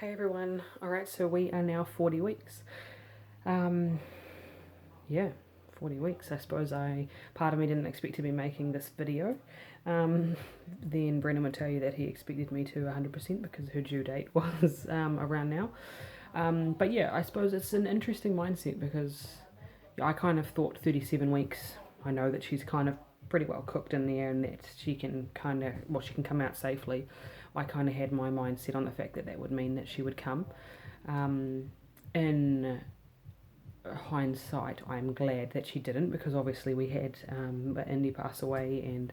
Hey everyone, alright, so we are now 40 weeks. Yeah, 40 weeks. I suppose part of me didn't expect to be making this video. Then Brendan would tell you that he expected me to 100% because her due date was around now. But yeah, I suppose it's an interesting mindset because I kind of thought 37 weeks. I know that she's kind of pretty well cooked in there and that she can she can come out safely. I kind of had my mind set on the fact that that would mean that she would come. In hindsight, I'm glad that she didn't because obviously we had Indy pass away and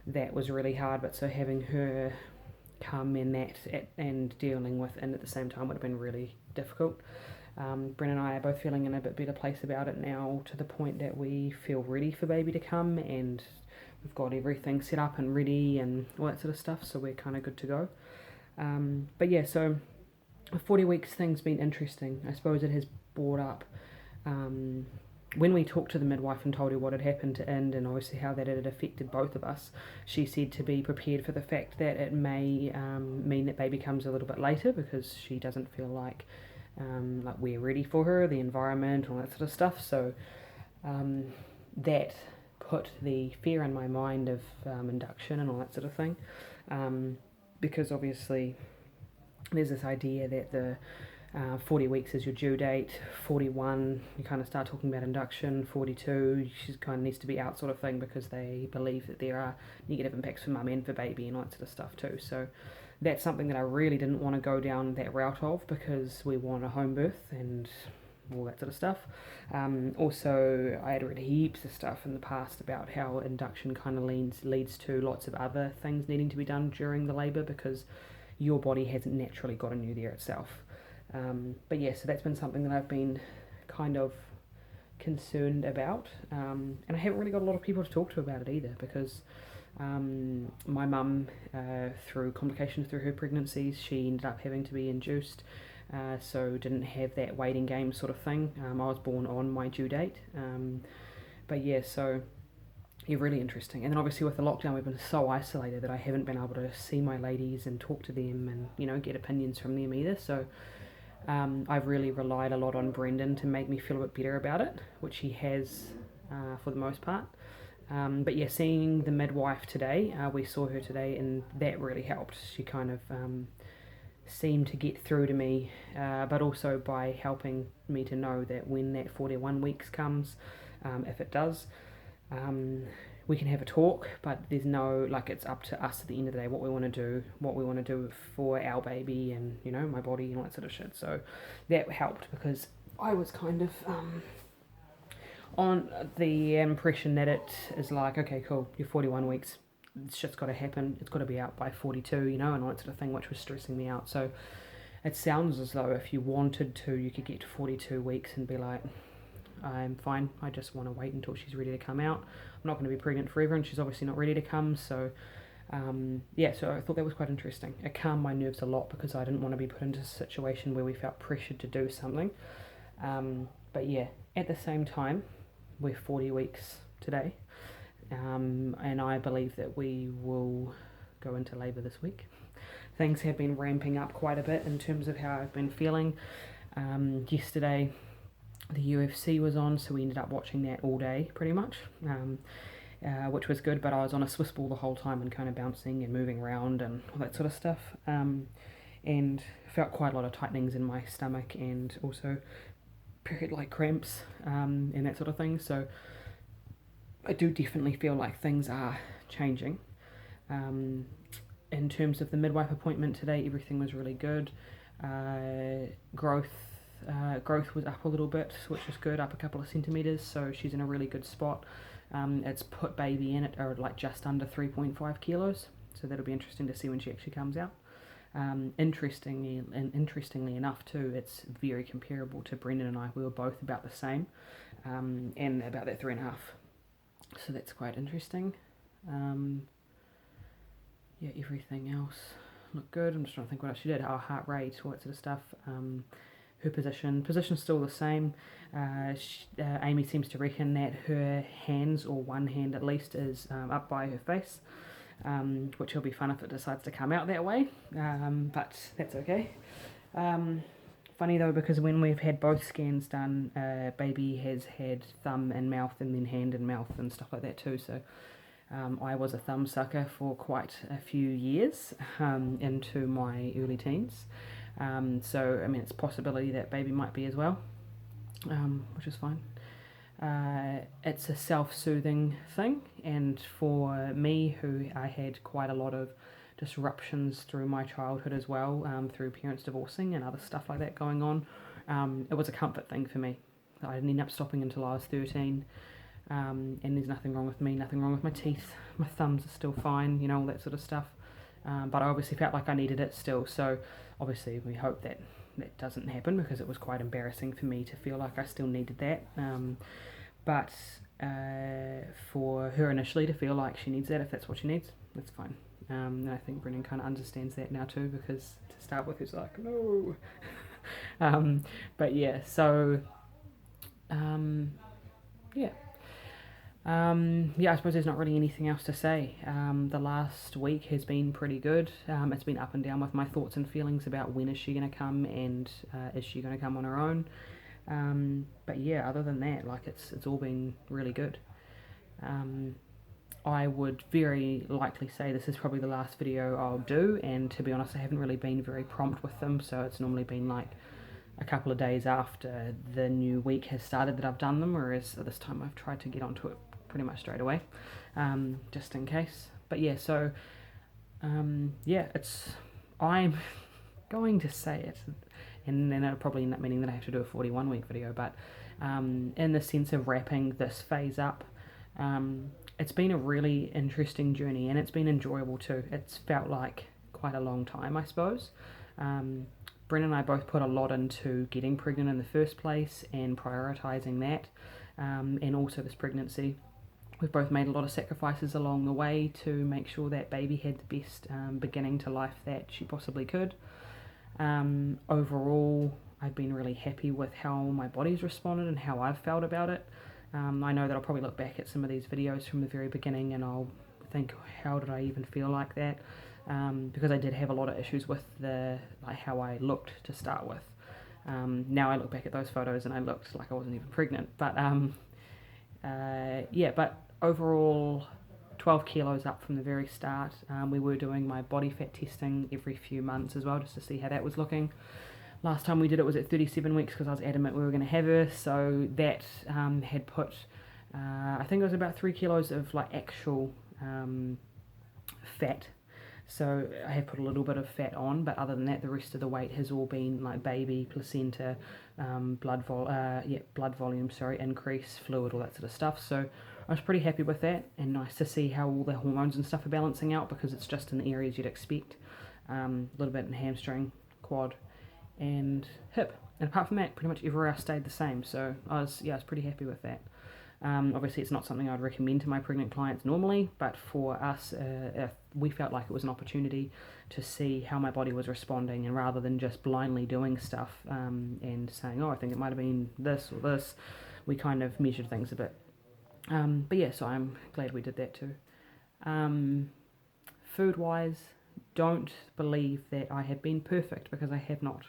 that was really hard. But so having her come in and dealing with it at the same time would have been really difficult. Bren and I are both feeling in a bit better place about it now, to the point that we feel ready for baby to come and we've got everything set up and ready and all that sort of stuff, so we're kind of good to go. But yeah, so 40 weeks thing's been interesting. I suppose it has brought up when we talked to the midwife and told her what had happened to Ind and obviously how that had affected both of us. She said to be prepared for the fact that it may mean that baby comes a little bit later because she doesn't feel like we're ready for her, the environment, all that sort of stuff. So that put the fear in my mind of induction and all that sort of thing, because obviously there's this idea that the 40 weeks is your due date, 41 you kind of start talking about induction, 42 she kind of needs to be out sort of thing, because they believe that there are negative impacts for mum and for baby and all that sort of stuff too. So that's something that I really didn't want to go down that route of, because we want a home birth and all that sort of stuff. Also, I had read heaps of stuff in the past about how induction kind of leads to lots of other things needing to be done during the labour because your body hasn't naturally gotten you there itself. But yeah, so that's been something that I've been kind of concerned about, and I haven't really got a lot of people to talk to about it either, because my mum, through complications through her pregnancies, she ended up having to be induced, so didn't have that waiting game sort of thing. I was born on my due date, but yeah, so yeah, really interesting. And then obviously with the lockdown, we've been so isolated that I haven't been able to see my ladies and talk to them and get opinions from them either. So I've really relied a lot on Brendan to make me feel a bit better about it, which he has for the most part. But yeah, seeing the midwife today, we saw her today, and that really helped. She kind of seemed to get through to me, but also by helping me to know that when that 41 weeks comes, if it does, we can have a talk, but there's no, it's up to us at the end of the day what we want to do for our baby and, my body and all that sort of shit. So that helped, because I was kind of on the impression that it is like, okay, cool, you're 41 weeks, it's just got to happen, it's got to be out by 42, and all that sort of thing, which was stressing me out. So it sounds as though if you wanted to, you could get to 42 weeks and be like, I'm fine, I just want to wait until she's ready to come out. I'm not going to be pregnant forever, and she's obviously not ready to come, so yeah, so I thought that was quite interesting. It calmed my nerves a lot because I didn't want to be put into a situation where we felt pressured to do something. But yeah, at the same time, we're 40 weeks today, and I believe that we will go into labour this week. Things have been ramping up quite a bit in terms of how I've been feeling. Yesterday the UFC was on, so we ended up watching that all day pretty much, which was good, but I was on a Swiss ball the whole time and kind of bouncing and moving around and all that sort of stuff, and felt quite a lot of tightenings in my stomach and also period-like cramps and that sort of thing. So I do definitely feel like things are changing. In terms of the midwife appointment today, everything was really good. Growth was up a little bit, which is good, up a couple of centimetres, so she's in a really good spot. It's put baby in at just under 3.5 kilos, so that'll be interesting to see when she actually comes out. Interestingly enough too, it's very comparable to Brendan and I. We were both about the same, and about that 3.5, so that's quite interesting. Yeah, everything else looked good. I'm just trying to think what else she did. Our heart rate, all that sort of stuff. Her position's still the same. Amy seems to reckon that her hands, or one hand at least, is up by her face, which will be fun if it decides to come out that way, but that's okay. Funny though, because when we've had both scans done, baby has had thumb and mouth and then hand and mouth and stuff like that too. So I was a thumb sucker for quite a few years into my early teens. So I mean, it's a possibility that baby might be as well, which is fine. It's a self-soothing thing, and for me, who I had quite a lot of disruptions through my childhood as well, through parents divorcing and other stuff like that going on, it was a comfort thing for me. I didn't end up stopping until I was 13, and there's nothing wrong with me, nothing wrong with my teeth, my thumbs are still fine, you know, all that sort of stuff. But I obviously felt like I needed it still, so obviously we hope that that doesn't happen, because it was quite embarrassing for me to feel like I still needed that. But for her initially to feel like she needs that, if that's what she needs, that's fine. And I think Brennan kind of understands that now too, because to start with, he's like, no. But yeah, so yeah. Yeah, I suppose there's not really anything else to say. The last week has been pretty good. It's been up and down with my thoughts and feelings about when is she going to come, and is she going to come on her own. But yeah, other than that, like it's all been really good. I would very likely say this is probably the last video I'll do, and to be honest, I haven't really been very prompt with them, so it's normally been like a couple of days after the new week has started that I've done them, whereas this time I've tried to get onto it pretty much straight away, just in case. But yeah, so yeah, I'm going to say it, and then it'll probably end up meaning that I have to do a 41-week video, but in the sense of wrapping this phase up, it's been a really interesting journey, and it's been enjoyable too. It's felt like quite a long time, I suppose. Bren and I both put a lot into getting pregnant in the first place and prioritising that, and also this pregnancy. We've both made a lot of sacrifices along the way to make sure that baby had the best beginning to life that she possibly could. Overall, I've been really happy with how my body's responded and how I've felt about it. I know that I'll probably look back at some of these videos from the very beginning and I'll think, how did I even feel like that? Because I did have a lot of issues with how I looked to start with. Now I look back at those photos and I looked like I wasn't even pregnant. But yeah, but overall 12 kilos up from the very start. We were doing my body fat testing every few months as well, just to see how that was looking. Last time we did it was at 37 weeks because I was adamant we were going to have her, so that had put, I think it was about 3 kilos of like actual fat. So I have put a little bit of fat on, but other than that, the rest of the weight has all been like baby, placenta, blood volume, increase, fluid, all that sort of stuff. So I was pretty happy with that, and nice to see how all the hormones and stuff are balancing out, because it's just in the areas you'd expect. A little bit in hamstring, quad, and hip. And apart from that, pretty much everywhere else stayed the same. So I was pretty happy with that. Obviously, it's not something I'd recommend to my pregnant clients normally, but for us, we felt like it was an opportunity to see how my body was responding, and rather than just blindly doing stuff and saying, oh, I think it might have been this or this, we kind of measured things a bit. But yeah, so I'm glad we did that too. Food-wise, don't believe that I have been perfect, because I have not.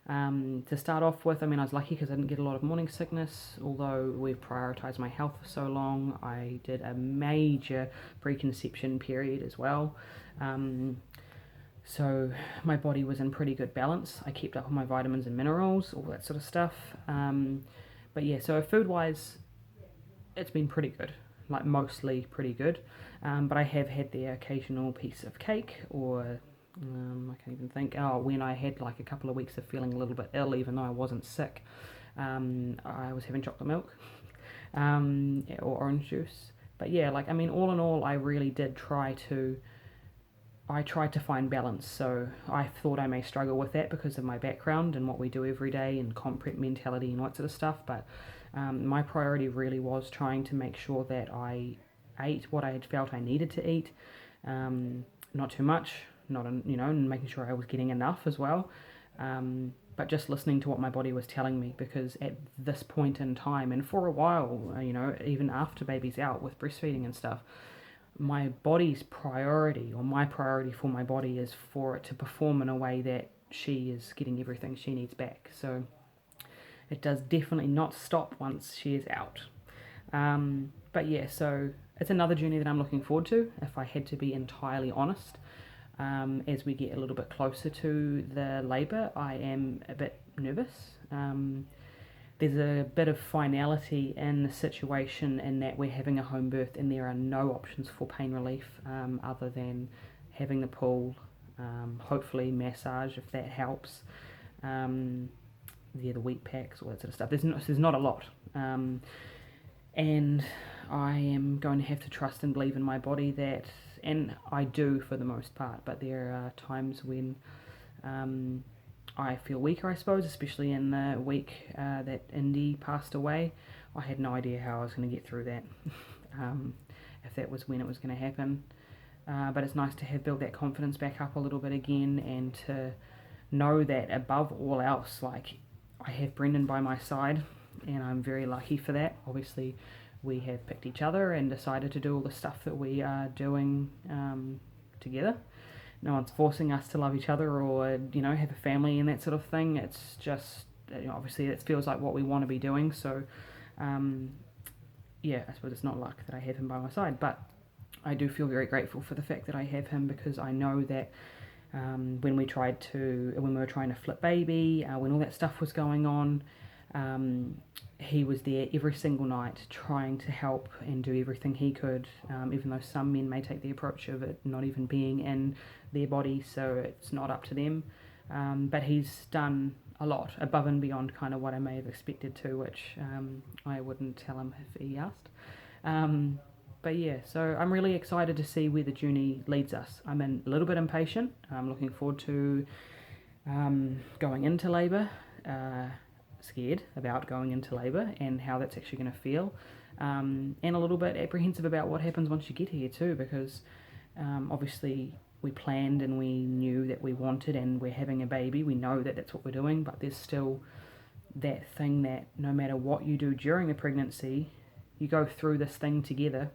To start off with, I mean, I was lucky because I didn't get a lot of morning sickness, although we've prioritised my health for so long. I did a major preconception period as well. So my body was in pretty good balance. I kept up on my vitamins and minerals, all that sort of stuff. But yeah, so food-wise, it's been pretty good, like mostly pretty good. But I have had the occasional piece of cake, or I can't even think. Oh, when I had like a couple of weeks of feeling a little bit ill, even though I wasn't sick, I was having chocolate milk or orange juice. But yeah, like, I mean, all in all, I really did I tried to find balance. So I thought I may struggle with that because of my background and what we do every day and comp prep mentality and what sort of stuff. But my priority really was trying to make sure that I ate what I had felt I needed to eat, not too much, and making sure I was getting enough as well. But just listening to what my body was telling me, because at this point in time, and for a while, even after baby's out with breastfeeding and stuff, my body's priority, or my priority for my body, is for it to perform in a way that she is getting everything she needs back. So it does definitely not stop once she is out. But yeah, so it's another journey that I'm looking forward to, if I had to be entirely honest. As we get a little bit closer to the labour, I am a bit nervous. There's a bit of finality in the situation in that we're having a home birth and there are no options for pain relief other than having the pool, hopefully massage if that helps, the wheat packs, all that sort of stuff. There's not a lot. And I am going to have to trust and believe in my body that, and I do for the most part, but there are times when I feel weaker, I suppose, especially in the week that Indy passed away. I had no idea how I was going to get through that, if that was when it was going to happen. But it's nice to have built that confidence back up a little bit again, and to know that above all else, like, I have Brendan by my side, and I'm very lucky for that. Obviously, we have picked each other and decided to do all the stuff that we are doing together. No one's forcing us to love each other or, have a family and that sort of thing. It's just, obviously it feels like what we want to be doing. So, yeah, I suppose it's not luck that I have him by my side, but I do feel very grateful for the fact that I have him, because I know that when we were trying to flip baby, when all that stuff was going on, he was there every single night trying to help and do everything he could, even though some men may take the approach of it not even being in their body, so it's not up to them. But he's done a lot above and beyond kind of what I may have expected to, which I wouldn't tell him if he asked. But yeah, so I'm really excited to see where the journey leads us. I'm a little bit impatient. I'm looking forward to going into labour, scared about going into labour and how that's actually going to feel, and a little bit apprehensive about what happens once you get here too, because obviously we planned and we knew that we wanted and we're having a baby. We know that that's what we're doing, but there's still that thing that no matter what you do during the pregnancy, you go through this thing together.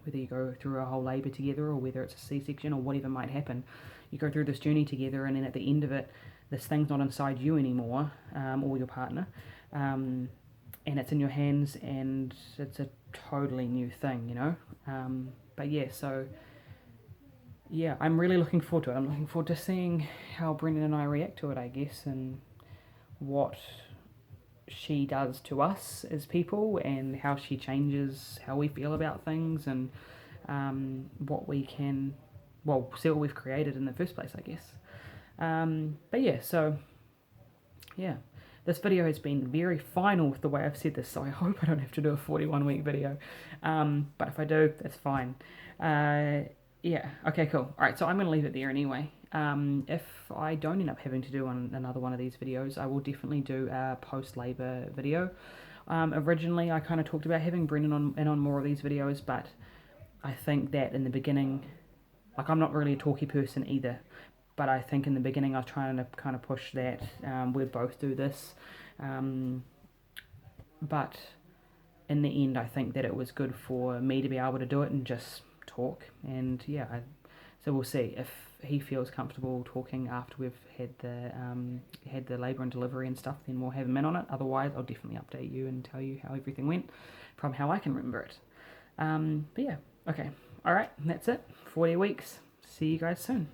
Whether you go through a whole labour together or whether it's a C-section or whatever might happen, you go through this journey together, and then at the end of it, this thing's not inside you anymore, or your partner, and it's in your hands, and it's a totally new thing, But yeah, so yeah, I'm really looking forward to it. I'm looking forward to seeing how Brendan and I react to it, I guess, and what she does to us as people, and how she changes how we feel about things, and what we can, see what we've created in the first place, I guess. But yeah, so yeah, this video has been very final with the way I've said this, so I hope I don't have to do a 41-week video, but if I do, that's fine. Yeah, okay, cool. Alright, so I'm going to leave it there anyway. If I don't end up having to do another one of these videos, I will definitely do a post-labour video. Originally, I kind of talked about having Brendan on more of these videos, but I think that in the beginning, like, I'm not really a talky person either, but I think in the beginning I was trying to kind of push that we'd both do this. But in the end, I think that it was good for me to be able to do it and just talk, and yeah, so we'll see if he feels comfortable talking after we've had the labour and delivery and stuff, then we'll have him in on it. Otherwise, I'll definitely update you and tell you how everything went from how I can remember it. But yeah, okay, alright, that's it. 40 weeks. See you guys soon.